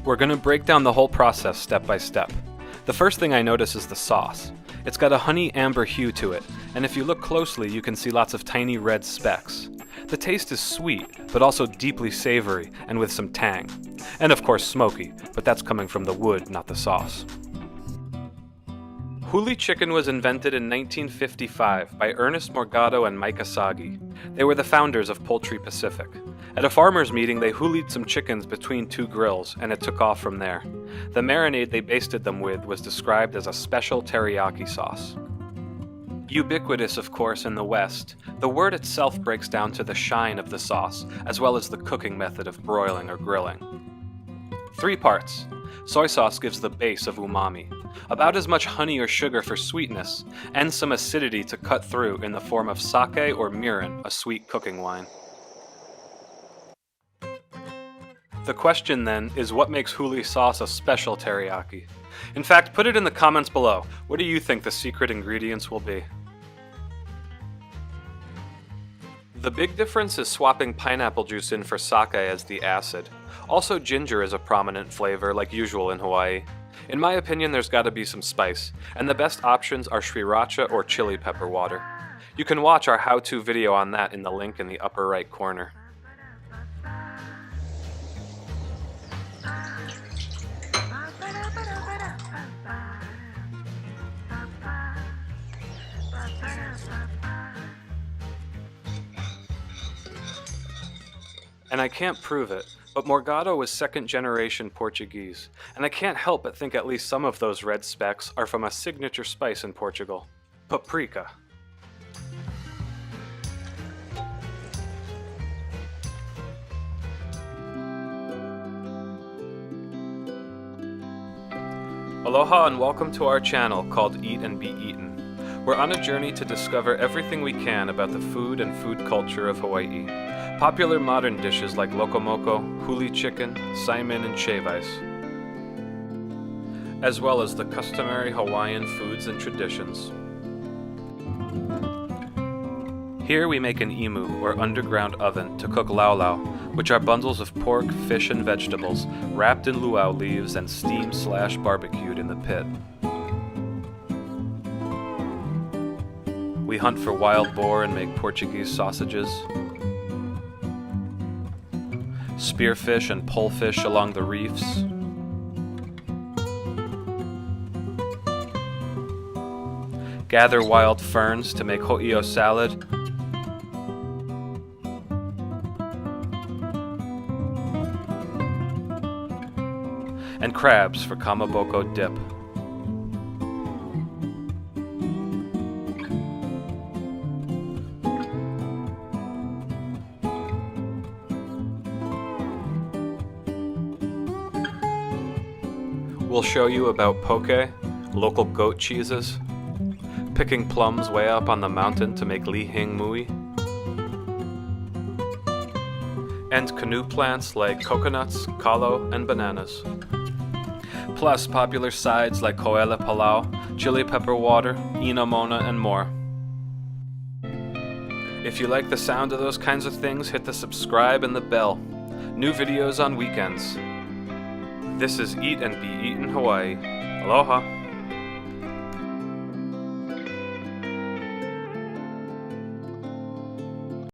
We're going to break down the whole process step by step. The first thing I notice is the sauce. It's got a honey amber hue to it, and if you look closely you can see lots of tiny red specks. The taste is sweet, but also deeply savory and with some tang. And of course smoky, but that's coming from the wood, not the sauce. Huli chicken was invented in 1955 by Ernest Morgado and Mike Asagi. They were the founders of Poultry Pacific. At a farmers' meeting, they hulied some chickens between two grills, and it took off from there. The marinade they basted them with was described as a special teriyaki sauce. Ubiquitous, of course, in the West, the word itself breaks down to the shine of the sauce, as well as the cooking method of broiling or grilling. 3 parts. Soy sauce gives the base of umami, about as much honey or sugar for sweetness, and some acidity to cut through in the form of sake or mirin, a sweet cooking wine. The question then is, what makes Huli sauce a special teriyaki? In fact, put it in the comments below. What do you think the secret ingredients will be? The big difference is swapping pineapple juice in for sake as the acid. Also, ginger is a prominent flavor, like usual in Hawaii. In my opinion, there's gotta be some spice, and the best options are sriracha or chili pepper water. You can watch our how-to video on that in the link in the upper right corner. And I can't prove it, but Morgado was second-generation Portuguese, and I can't help but think at least some of those red specks are from a signature spice in Portugal, paprika. Aloha and welcome to our channel called Eat and Be Eaten. We're on a journey to discover everything we can about the food and food culture of Hawaii. Popular modern dishes like lokomoko, huli chicken, saimin, and shave-ice, as well as the customary Hawaiian foods and traditions. Here we make an imu, or underground oven, to cook laulau, which are bundles of pork, fish, and vegetables wrapped in luau leaves and steamed/barbecued in the pit. We hunt for wild boar and make Portuguese sausages, spearfish and polefish along the reefs, gather wild ferns to make ho'io salad, and crabs for kamaboko dip. We'll show you about poke, local goat cheeses, picking plums way up on the mountain to make lihing mui, and canoe plants like coconuts, kalo, and bananas. Plus popular sides like koele palau, chili pepper water, inamona, and more. If you like the sound of those kinds of things, hit the subscribe and the bell. New videos on weekends. This is Eat and Be Eaten Hawaii. Aloha!